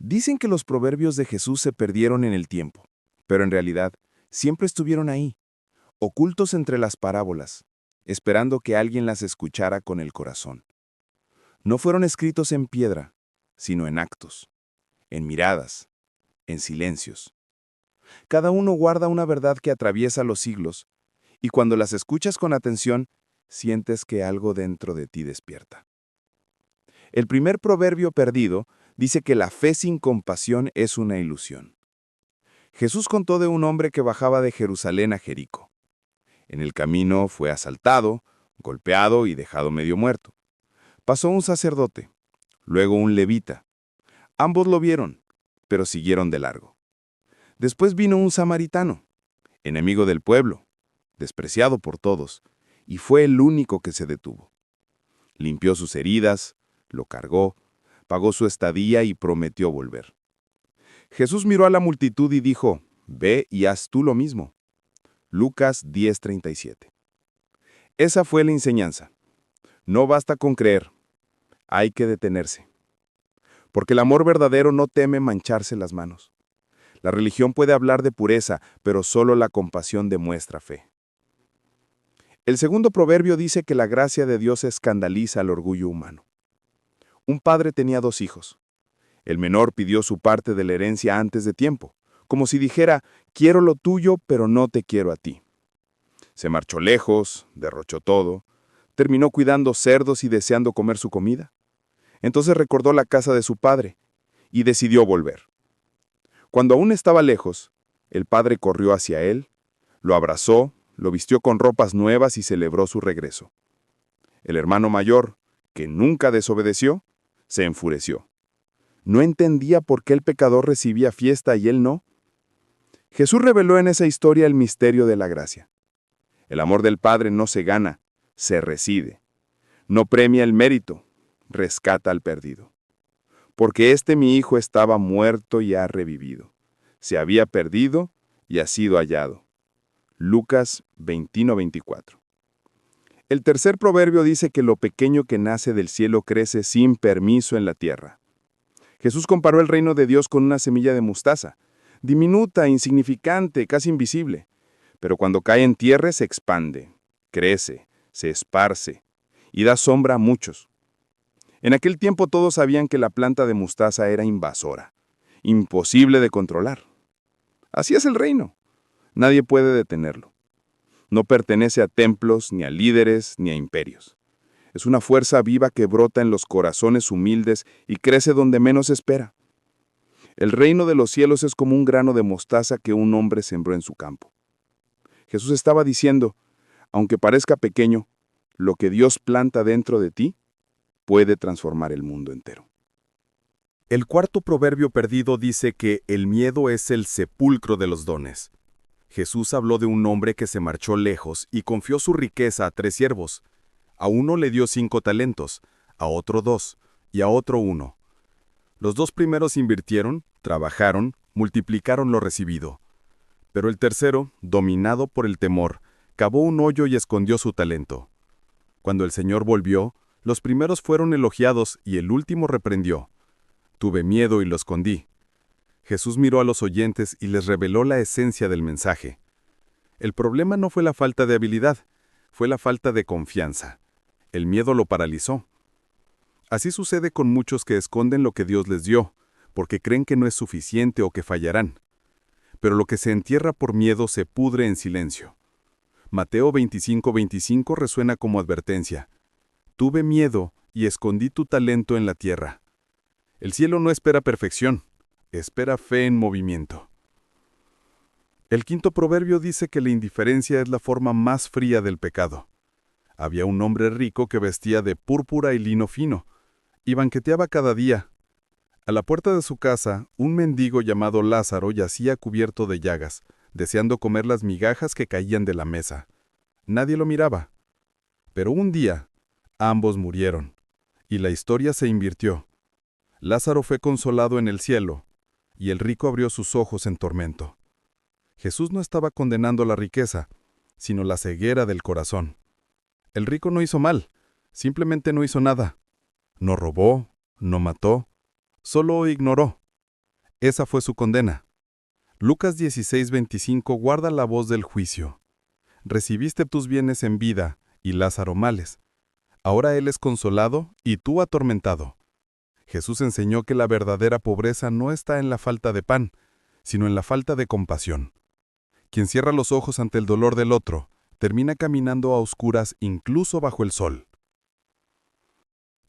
Dicen que los proverbios de Jesús se perdieron en el tiempo, pero en realidad siempre estuvieron ahí, ocultos entre las parábolas, esperando que alguien las escuchara con el corazón. No fueron escritos en piedra, sino en actos, en miradas, en silencios. Cada uno guarda una verdad que atraviesa los siglos, y cuando las escuchas con atención, sientes que algo dentro de ti despierta. El primer proverbio perdido dice que la fe sin compasión es una ilusión. Jesús contó de un hombre que bajaba de Jerusalén a Jericó. En el camino fue asaltado, golpeado y dejado medio muerto. Pasó un sacerdote, luego un levita. Ambos lo vieron, pero siguieron de largo. Después vino un samaritano, enemigo del pueblo, despreciado por todos, y fue el único que se detuvo. Limpió sus heridas, lo cargó, pagó su estadía y prometió volver. Jesús miró a la multitud y dijo, «Ve y haz tú lo mismo». Lucas 10:37. Esa fue la enseñanza. No basta con creer, hay que detenerse. Porque el amor verdadero no teme mancharse las manos. La religión puede hablar de pureza, pero solo la compasión demuestra fe. El segundo proverbio dice que la gracia de Dios escandaliza al orgullo humano. Un padre tenía 2 hijos. El menor pidió su parte de la herencia antes de tiempo, como si dijera, quiero lo tuyo, pero no te quiero a ti. Se marchó lejos, derrochó todo, terminó cuidando cerdos y deseando comer su comida. Entonces recordó la casa de su padre y decidió volver. Cuando aún estaba lejos, el padre corrió hacia él, lo abrazó, lo vistió con ropas nuevas y celebró su regreso. El hermano mayor, que nunca desobedeció, se enfureció. No entendía por qué el pecador recibía fiesta y él no. Jesús reveló en esa historia el misterio de la gracia. El amor del Padre no se gana, se reside. No premia el mérito, rescata al perdido. Porque mi hijo estaba muerto y ha revivido. Se había perdido y ha sido hallado. Lucas 21:24. El tercer proverbio dice que lo pequeño que nace del cielo crece sin permiso en la tierra. Jesús comparó el reino de Dios con una semilla de mostaza, diminuta, insignificante, casi invisible. Pero cuando cae en tierra se expande, crece, se esparce y da sombra a muchos. En aquel tiempo todos sabían que la planta de mostaza era invasora, imposible de controlar. Así es el reino. Nadie puede detenerlo. No pertenece a templos, ni a líderes, ni a imperios. Es una fuerza viva que brota en los corazones humildes y crece donde menos espera. El reino de los cielos es como un grano de mostaza que un hombre sembró en su campo. Jesús estaba diciendo, aunque parezca pequeño, lo que Dios planta dentro de ti puede transformar el mundo entero. El cuarto proverbio perdido dice que el miedo es el sepulcro de los dones. Jesús habló de un hombre que se marchó lejos y confió su riqueza a 3 siervos. A uno le dio 5 talentos, a otro 2 y a otro 1. Los 2 primeros invirtieron, trabajaron, multiplicaron lo recibido. Pero el tercero, dominado por el temor, cavó un hoyo y escondió su talento. Cuando el Señor volvió, los primeros fueron elogiados y el último reprendió. Tuve miedo y lo escondí. Jesús miró a los oyentes y les reveló la esencia del mensaje. El problema no fue la falta de habilidad, fue la falta de confianza. El miedo lo paralizó. Así sucede con muchos que esconden lo que Dios les dio, porque creen que no es suficiente o que fallarán. Pero lo que se entierra por miedo se pudre en silencio. Mateo 25:25 resuena como advertencia. Tuve miedo y escondí tu talento en la tierra. El cielo no espera perfección, espera fe en movimiento. El quinto proverbio dice que la indiferencia es la forma más fría del pecado. Había un hombre rico que vestía de púrpura y lino fino, y banqueteaba cada día. A la puerta de su casa, un mendigo llamado Lázaro yacía cubierto de llagas, deseando comer las migajas que caían de la mesa. Nadie lo miraba. Pero un día, ambos murieron, y la historia se invirtió. Lázaro fue consolado en el cielo, y el rico abrió sus ojos en tormento. Jesús no estaba condenando la riqueza, sino la ceguera del corazón. El rico no hizo mal, simplemente no hizo nada. No robó, no mató, solo ignoró. Esa fue su condena. Lucas 16:25 guarda la voz del juicio. Recibiste tus bienes en vida, y Lázaro males. Ahora él es consolado, y tú atormentado. Jesús enseñó que la verdadera pobreza no está en la falta de pan, sino en la falta de compasión. Quien cierra los ojos ante el dolor del otro, termina caminando a oscuras incluso bajo el sol.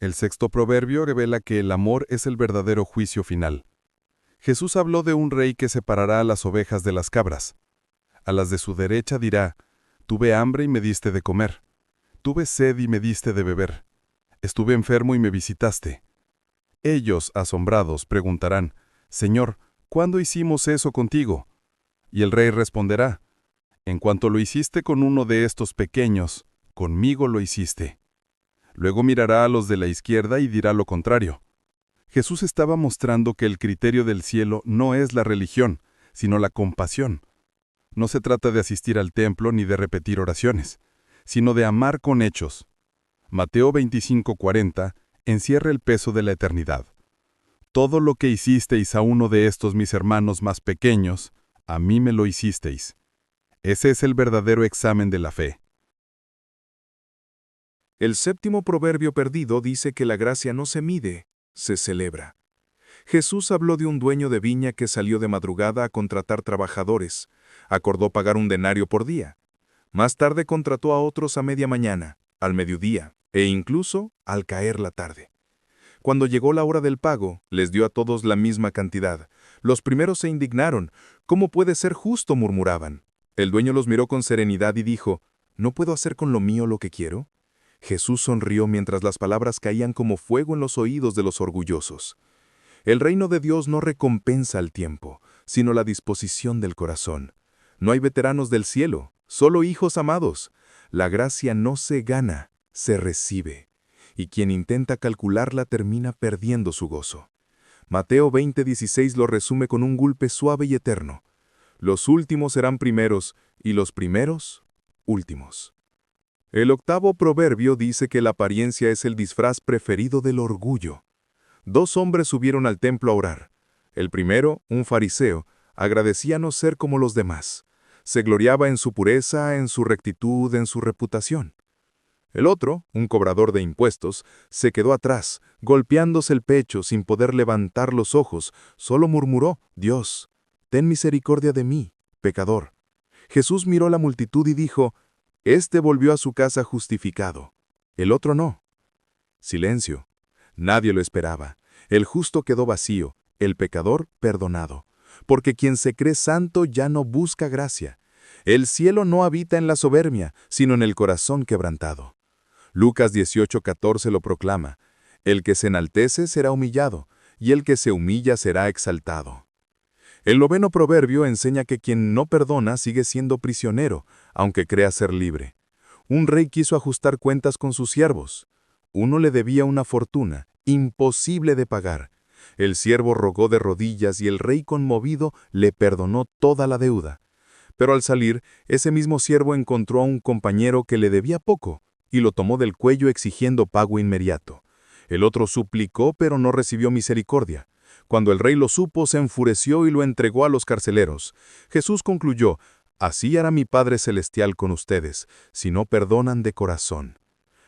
El sexto proverbio revela que el amor es el verdadero juicio final. Jesús habló de un rey que separará a las ovejas de las cabras. A las de su derecha dirá: tuve hambre y me diste de comer. Tuve sed y me diste de beber. Estuve enfermo y me visitaste. Ellos, asombrados, preguntarán: Señor, ¿cuándo hicimos eso contigo? Y el rey responderá: en cuanto lo hiciste con uno de estos pequeños, conmigo lo hiciste. Luego mirará a los de la izquierda y dirá lo contrario. Jesús estaba mostrando que el criterio del cielo no es la religión, sino la compasión. No se trata de asistir al templo ni de repetir oraciones, sino de amar con hechos. Mateo 25:40 encierra el peso de la eternidad. Todo lo que hicisteis a uno de estos mis hermanos más pequeños, a mí me lo hicisteis. Ese es el verdadero examen de la fe. El séptimo proverbio perdido dice que la gracia no se mide, se celebra. Jesús habló de un dueño de viña que salió de madrugada a contratar trabajadores. Acordó pagar un denario por día. Más tarde contrató a otros a media mañana, al mediodía e incluso al caer la tarde. Cuando llegó la hora del pago, les dio a todos la misma cantidad. Los primeros se indignaron. ¿Cómo puede ser justo?, murmuraban. El dueño los miró con serenidad y dijo: ¿no puedo hacer con lo mío lo que quiero? Jesús sonrió mientras las palabras caían como fuego en los oídos de los orgullosos. El reino de Dios no recompensa el tiempo, sino la disposición del corazón. No hay veteranos del cielo, solo hijos amados. La gracia no se gana, se recibe. Y quien intenta calcularla termina perdiendo su gozo. Mateo 20:16 lo resume con un golpe suave y eterno. Los últimos serán primeros, y los primeros, últimos. El octavo proverbio dice que la apariencia es el disfraz preferido del orgullo. Dos hombres subieron al templo a orar. El primero, un fariseo, agradecía no ser como los demás. Se gloriaba en su pureza, en su rectitud, en su reputación. El otro, un cobrador de impuestos, se quedó atrás, golpeándose el pecho sin poder levantar los ojos, solo murmuró: Dios, ten misericordia de mí, pecador. Jesús miró a la multitud y dijo: este volvió a su casa justificado, el otro no. Silencio. Nadie lo esperaba. El justo quedó vacío, el pecador perdonado. Porque quien se cree santo ya no busca gracia. El cielo no habita en la soberbia, sino en el corazón quebrantado. Lucas 18:14 lo proclama: el que se enaltece será humillado, y el que se humilla será exaltado. El noveno proverbio enseña que quien no perdona sigue siendo prisionero, aunque crea ser libre. Un rey quiso ajustar cuentas con sus siervos. Uno le debía una fortuna, imposible de pagar. El siervo rogó de rodillas y el rey, conmovido, le perdonó toda la deuda. Pero al salir, ese mismo siervo encontró a un compañero que le debía poco y lo tomó del cuello exigiendo pago inmediato. El otro suplicó, pero no recibió misericordia. Cuando el rey lo supo, se enfureció y lo entregó a los carceleros. Jesús concluyó: así hará mi Padre Celestial con ustedes, si no perdonan de corazón.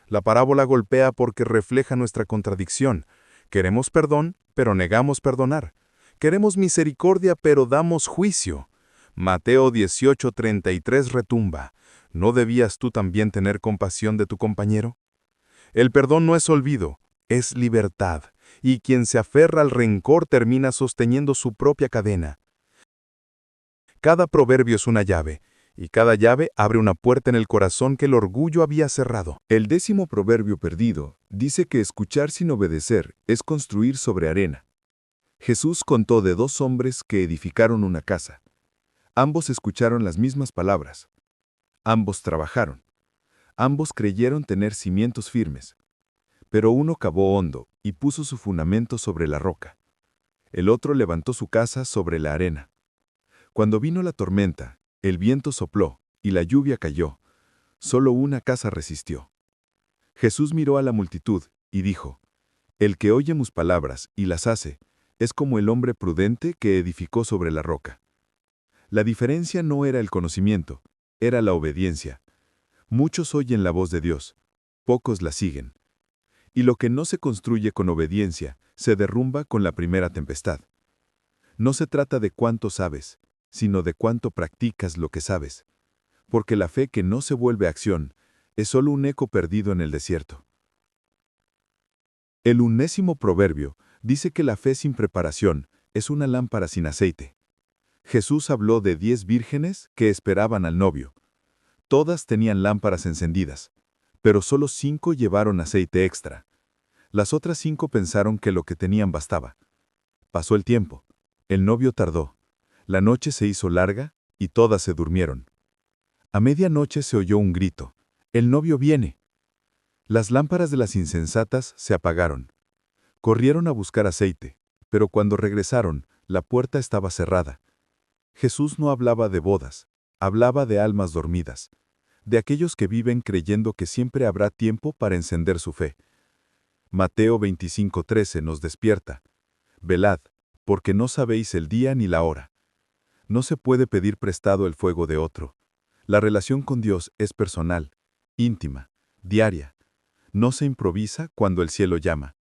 La parábola golpea porque refleja nuestra contradicción. Queremos perdón, pero negamos perdonar. Queremos misericordia, pero damos juicio. Mateo 18:33 retumba: ¿no debías tú también tener compasión de tu compañero? El perdón no es olvido, es libertad. Y quien se aferra al rencor termina sosteniendo su propia cadena. Cada proverbio es una llave, y cada llave abre una puerta en el corazón que el orgullo había cerrado. El 10º proverbio perdido dice que escuchar sin obedecer es construir sobre arena. Jesús contó de dos hombres que edificaron una casa. Ambos escucharon las mismas palabras. Ambos trabajaron. Ambos creyeron tener cimientos firmes. Pero uno cavó hondo y puso su fundamento sobre la roca. El otro levantó su casa sobre la arena. Cuando vino la tormenta, el viento sopló y la lluvia cayó. Solo una casa resistió. Jesús miró a la multitud y dijo: el que oye mis palabras y las hace, Es como el hombre prudente que edificó sobre la roca. La diferencia no era el conocimiento, era la obediencia. Muchos oyen la voz de Dios, pocos la siguen. Y lo que no se construye con obediencia se derrumba con la primera tempestad. No se trata de cuánto sabes, sino de cuánto practicas lo que sabes. Porque la fe que no se vuelve acción es solo un eco perdido en el desierto. El 11º proverbio dice que la fe sin preparación es una lámpara sin aceite. Jesús habló de 10 vírgenes que esperaban al novio. Todas tenían lámparas encendidas, pero solo 5 llevaron aceite extra. Las otras 5 pensaron que lo que tenían bastaba. Pasó el tiempo. El novio tardó. La noche se hizo larga y todas se durmieron. A medianoche se oyó un grito. «El novio viene». Las lámparas de las insensatas se apagaron. Corrieron a buscar aceite, pero cuando regresaron, la puerta estaba cerrada. Jesús no hablaba de bodas, hablaba de almas dormidas, de aquellos que viven creyendo que siempre habrá tiempo para encender su fe. Mateo 25:13 nos despierta. Velad, porque no sabéis el día ni la hora. No se puede pedir prestado el fuego de otro. La relación con Dios es personal, íntima, diaria. No se improvisa cuando el cielo llama.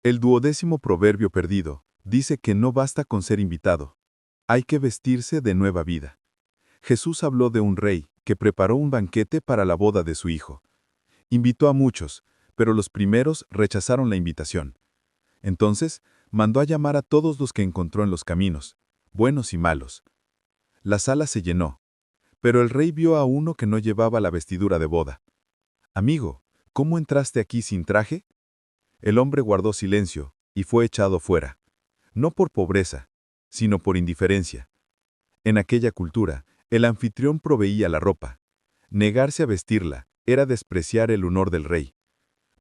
El 12º proverbio perdido dice que no basta con ser invitado. Hay que vestirse de nueva vida. Jesús habló de un rey que preparó un banquete para la boda de su hijo. Invitó a muchos, pero los primeros rechazaron la invitación. Entonces, mandó a llamar a todos los que encontró en los caminos, buenos y malos. La sala se llenó, pero el rey vio a uno que no llevaba la vestidura de boda. «Amigo, ¿cómo entraste aquí sin traje?» El hombre guardó silencio y fue echado fuera, no por pobreza, sino por indiferencia. En aquella cultura, el anfitrión proveía la ropa. Negarse a vestirla era despreciar el honor del rey.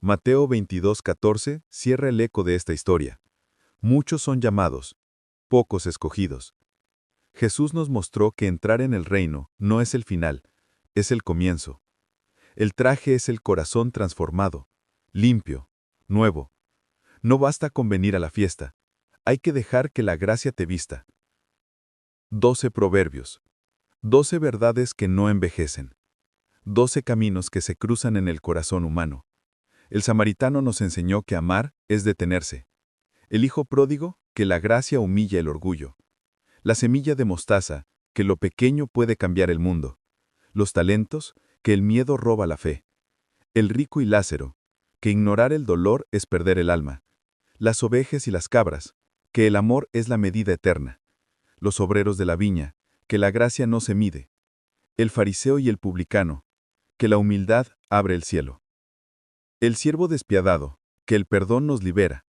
Mateo 22:14 cierra el eco de esta historia. Muchos son llamados, pocos escogidos. Jesús nos mostró que entrar en el reino no es el final, es el comienzo. El traje es el corazón transformado, limpio, nuevo. No basta con venir a la fiesta, hay que dejar que la gracia te vista. 12 proverbios. 12 verdades que no envejecen. 12 caminos que se cruzan en el corazón humano. El samaritano nos enseñó que amar es detenerse. El hijo pródigo, que la gracia humilla el orgullo. La semilla de mostaza, que lo pequeño puede cambiar el mundo. Los talentos, que el miedo roba la fe. El rico y Lázaro, que ignorar el dolor es perder el alma. Las ovejas y las cabras, que el amor es la medida eterna. Los obreros de la viña, que la gracia no se mide. El fariseo y el publicano, que la humildad abre el cielo. El siervo despiadado, que el perdón nos libera.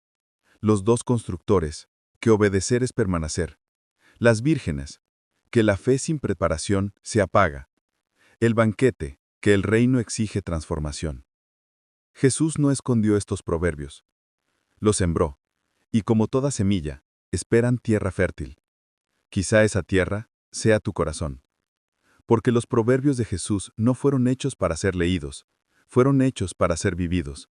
Los 2 constructores, que obedecer es permanecer. Las vírgenes, que la fe sin preparación se apaga. El banquete, que el reino exige transformación. Jesús no escondió estos proverbios. Los sembró, y como toda semilla, esperan tierra fértil. Quizá esa tierra sea tu corazón. Porque los proverbios de Jesús no fueron hechos para ser leídos, fueron hechos para ser vividos.